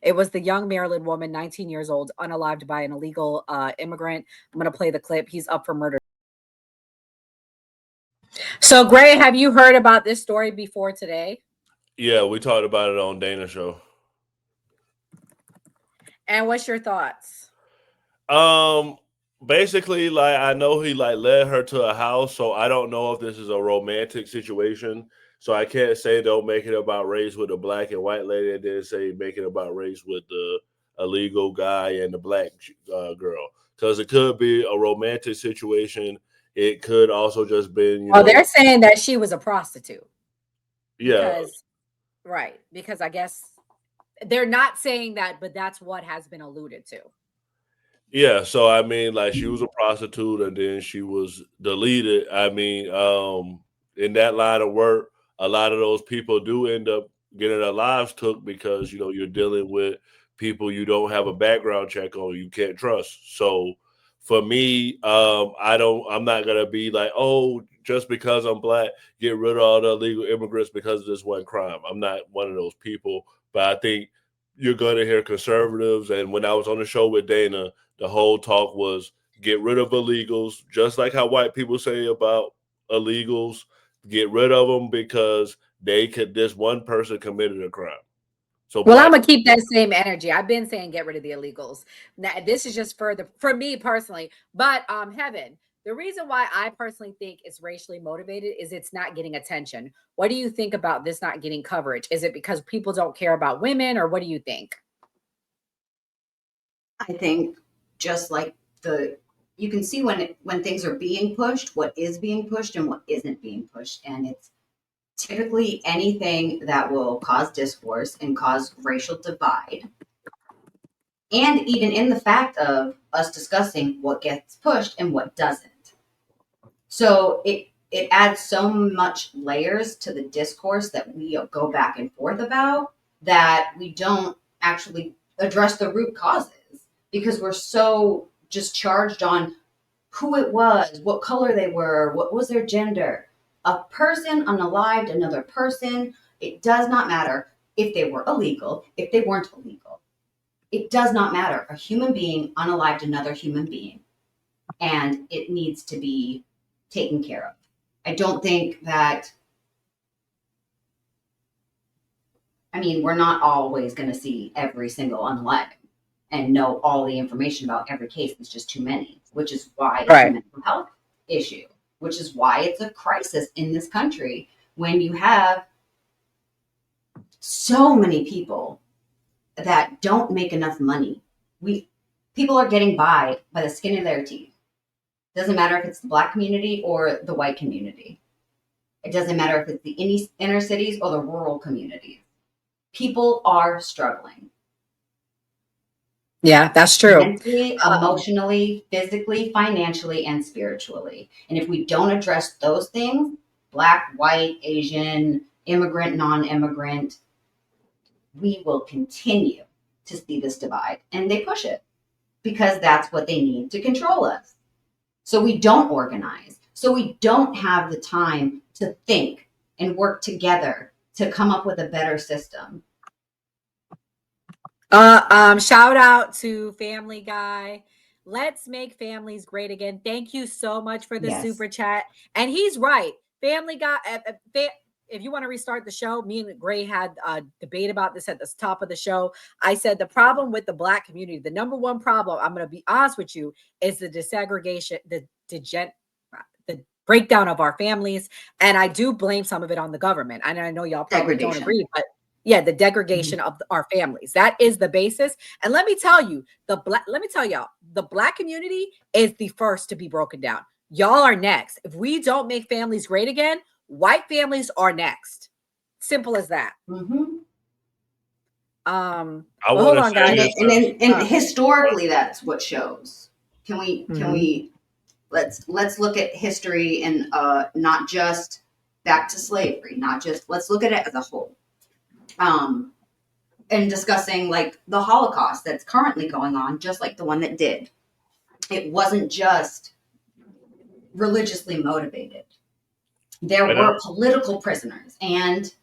It was the young Maryland woman, 19 years old, unalived by an illegal immigrant. I'm going to play the clip. He's up for murder. So, Gray, have you heard about this story before today? Yeah, we talked about it on Dana's show. And what's your thoughts? Um, Basically, like I know he like led her to a house, so I don't know if this is a romantic situation. So I can't say don't make it about race with the black and white lady, and then say make it about race with the illegal guy and the black girl, because it could be a romantic situation. It could also just been, Oh, they're saying that she was a prostitute yeah, because, right, because I guess they're not saying that, but that's what has been alluded to. yeah. So I mean, like she was a prostitute, and then she was deleted. I mean, in that line of work, a lot of those people do end up getting their lives took because you're dealing with people you don't have a background check on, you can't trust. So for me, I'm not gonna be like, oh, just because I'm black, get rid of all the illegal immigrants because of this one crime. I'm not one of those people, but I think you're gonna hear conservatives. And when I was on the show with Dana, the whole talk was get rid of illegals, just like how white people say about illegals. Get rid of them because this one person committed a crime. So Well, black, I'm gonna keep that same energy. I've been saying get rid of the illegals. Now, this is just for me personally. But Heaven, the reason why I personally think it's racially motivated is it's not getting attention. What do you think about this not getting coverage? Is it because people don't care about women, or what do you think? I think just like you can see when things are being pushed, what is being pushed and what isn't being pushed, and it's typically anything that will cause discourse and cause racial divide. And even in the fact of us discussing what gets pushed and what doesn't. So it adds so much layers to the discourse that we go back and forth about that we don't actually address the root causes because we're so just charged on who it was, what color they were, what was their gender. A person unalived, another person, it does not matter if they were illegal, if they weren't illegal. It does not matter. A human being unalived another human being, and it needs to be taken care of. I don't think that, I mean, we're not always going to see every single unalived and know all the information about every case. It's just too many, which is why it's a mental health issue, which is why it's a crisis in this country when you have so many people that don't make enough money. People are getting by the skin of their teeth. Doesn't matter if it's the black community or the white community. It doesn't matter if it's the inner cities or the rural communities. People are struggling. Yeah, that's true. Mentally, emotionally, physically, financially, and spiritually. And if we don't address those things, black, white, Asian, immigrant, non-immigrant, we will continue to see this divide. And they push it because that's what they need to control us. So we don't organize. So we don't have the time to think and work together to come up with a better system. Shout out to Family Guy. Let's make families great again. Thank you so much for the super chat. And he's right. Family Guy, if you want to restart the show, me and Gray had a debate about this at the top of the show. I said the problem with the black community, the number one problem, I'm going to be honest with you, is the desegregation, the breakdown of our families. And I do blame some of it on the government. And I know y'all probably don't agree, but yeah, the degradation of our families. That is the basis. And let me tell you, the black community is the first to be broken down. Y'all are next. If we don't make families great again, white families are next. Simple as that. Hold on, guys. And historically, that's what shows. Can we let's look at history and not just back to slavery, let's look at it as a whole. And discussing like the Holocaust that's currently going on, just like the one that did. It wasn't just religiously motivated. There were political prisoners and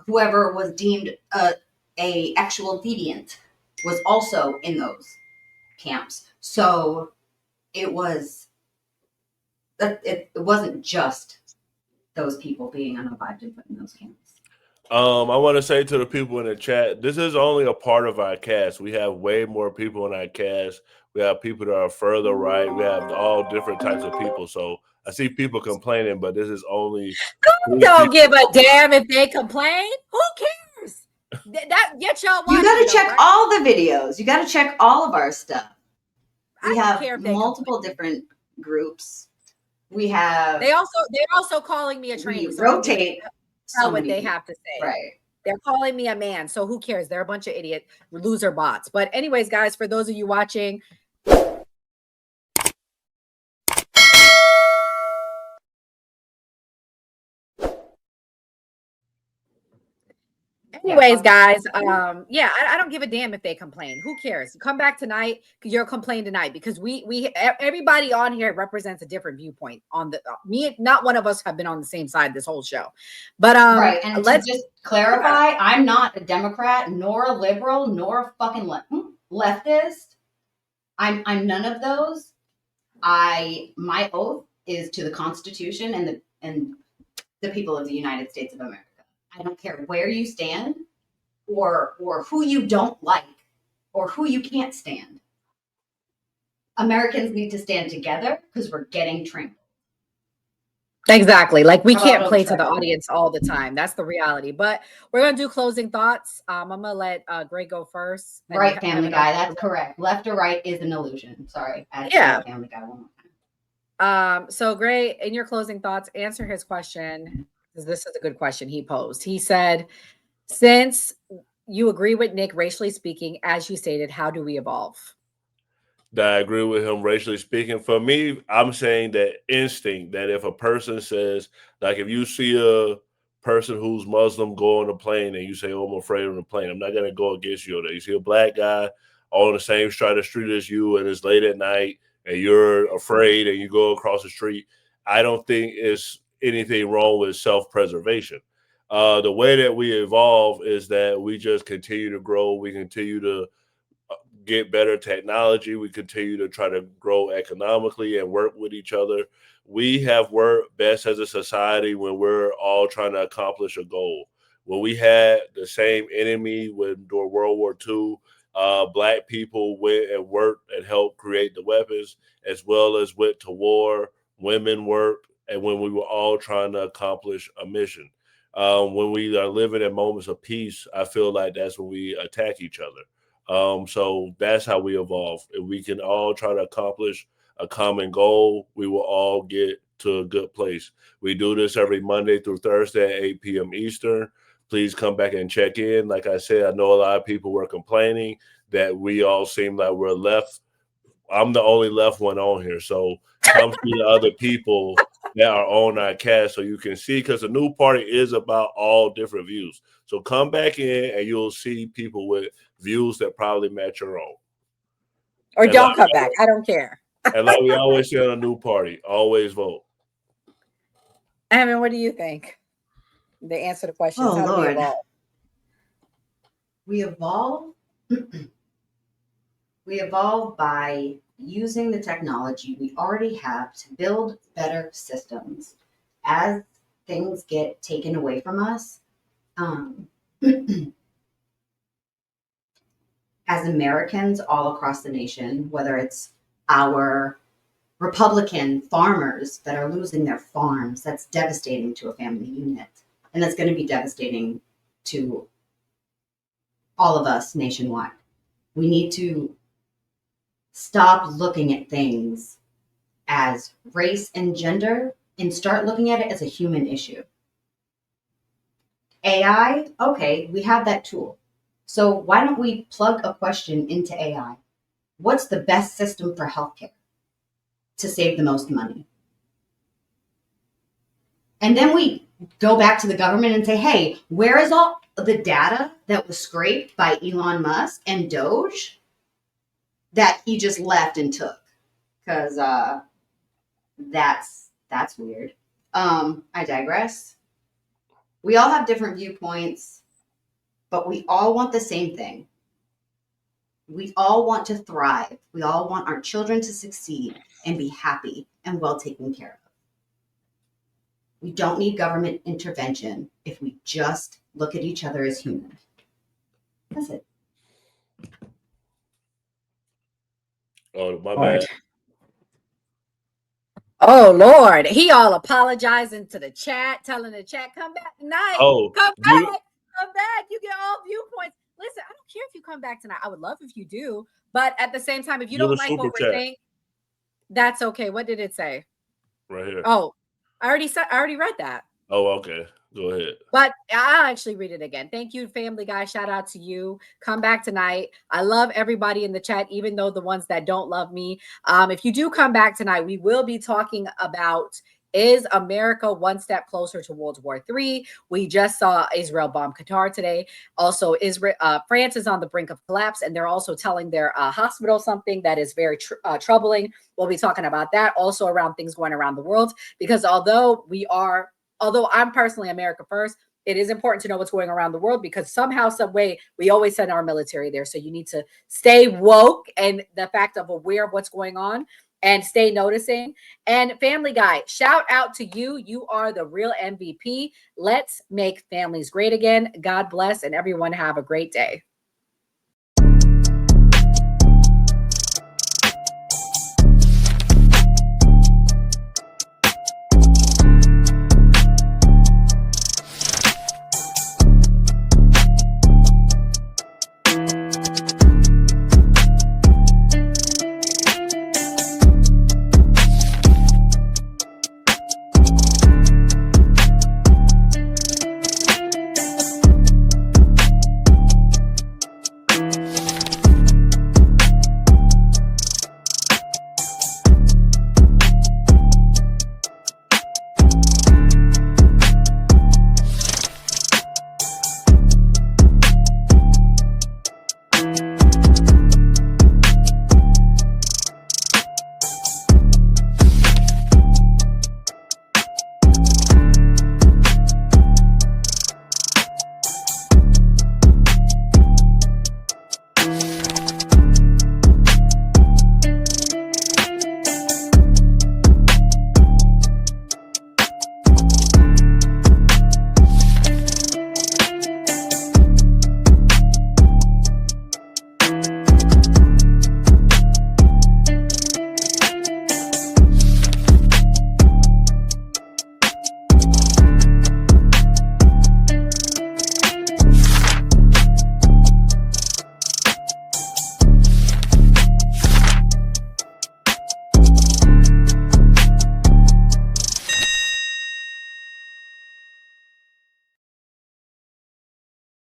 whoever was deemed a actual deviant was also in those camps. So it wasn't just those people being unalived and put in those camps. I want to say to the people in the chat, this is only a part of our cast. We have way more people in our cast. We have people that are further right. We have all different types of people. So I see people complaining, but this is only. Don't give a damn if they complain. Who cares? That get y'all watching. You got to check right? all the videos. You got to check all of our stuff. We have multiple different groups. We have. They're also calling me a tranny. We rotate. Tell what they have to say. Right. They're calling me a man, so who cares? They're a bunch of idiot loser bots. But anyways, guys, for those of you watching, anyways, guys, I don't give a damn if they complain. Who cares? Come back tonight. You'll complain tonight because we everybody on here represents a different viewpoint. On the me, not one of us have been on the same side this whole show. But right, and let's just clarify: I'm not a Democrat, nor a liberal, nor a fucking leftist. I'm none of those. My oath is to the Constitution and the people of the United States of America. I don't care where you stand or who you don't like or who you can't stand. Americans need to stand together because we're getting trampled. Exactly. Like we can't play to the audience all the time. That's the reality. But we're going to do closing thoughts. I'm going to let Greg go first. Right, Family Guy. That's correct. Left or right is an illusion. Sorry. Yeah. Family Guy one more time. So Greg, in your closing thoughts, answer his question. This is a good question he posed. He said, since you agree with Nick, racially speaking, as you stated, how do we evolve? I agree with him racially speaking. For me, I'm saying that instinct, that if a person says, like if you see a person who's Muslim go on a plane and you say, oh, I'm afraid of the plane, I'm not going to go against you. You see a black guy on the same side of the street as you and it's late at night and you're afraid and you go across the street, I don't think it's anything wrong with self-preservation. The way that we evolve is that we just continue to grow. We continue to get better technology. We continue to try to grow economically and work with each other. We have worked best as a society when we're all trying to accomplish a goal. When we had the same enemy during World War II, Black people went and worked and helped create the weapons, as well as went to war. Women worked, and when we were all trying to accomplish a mission. When we are living in moments of peace, I feel like that's when we attack each other. So that's how we evolve. If we can all try to accomplish a common goal, we will all get to a good place. We do this every Monday through Thursday at 8 p.m. Eastern. Please come back and check in. Like I said, I know a lot of people were complaining that we all seem like we're left. I'm the only left one on here. So come see the other people that are on our cast so you can see, because the new party is about all different views. So come back in and you'll see people with views that probably match your own. Or and don't come back. I don't care. And like we always say on a new party, always vote. I mean, what do you think? The answer to the question is, how do we evolve? We evolve. We evolve by using the technology we already have to build better systems. As things get taken away from us, as Americans all across the nation, whether it's our Republican farmers that are losing their farms, that's devastating to a family unit. And that's going to be devastating to all of us nationwide. We need to stop looking at things as race and gender and start looking at it as a human issue. AI, okay, we have that tool. So why don't we plug a question into AI? What's the best system for healthcare to save the most money? And then we go back to the government and say, hey, where is all the data that was scraped by Elon Musk and Doge that he just left and took? Because that's weird. I digress. We all have different viewpoints, but we all want the same thing. We all want to thrive. We all want our children to succeed and be happy and well taken care of. We don't need government intervention if we just look at each other as human. That's it. Oh, my Lord. bad. Oh Lord, he all apologizing to the chat, telling the chat, come back tonight. Oh, Come back. You get all viewpoints. Listen, I don't care if you come back tonight. I would love if you do, but at the same time, if you do don't the like super what we're chat saying, that's okay. What did it say? right here. Oh, I already read that. Oh, okay. Go ahead. But I'll actually read it again. Thank you, Family Guy. Shout out to you. Come back tonight. I love everybody in the chat, even though the ones that don't love me. If you do come back tonight, we will be talking about, is America one step closer to World War III? We just saw Israel bomb Qatar today. Also, France is on the brink of collapse, and they're also telling their hospital something that is very troubling. We'll be talking about that, also around things going around the world, because although I'm personally America first, it is important to know what's going around the world, because somehow, some way, we always send our military there. So you need to stay woke and the fact of aware of what's going on and stay noticing. And Family Guy, shout out to you. You are the real MVP. Let's make families great again. God bless, and everyone have a great day.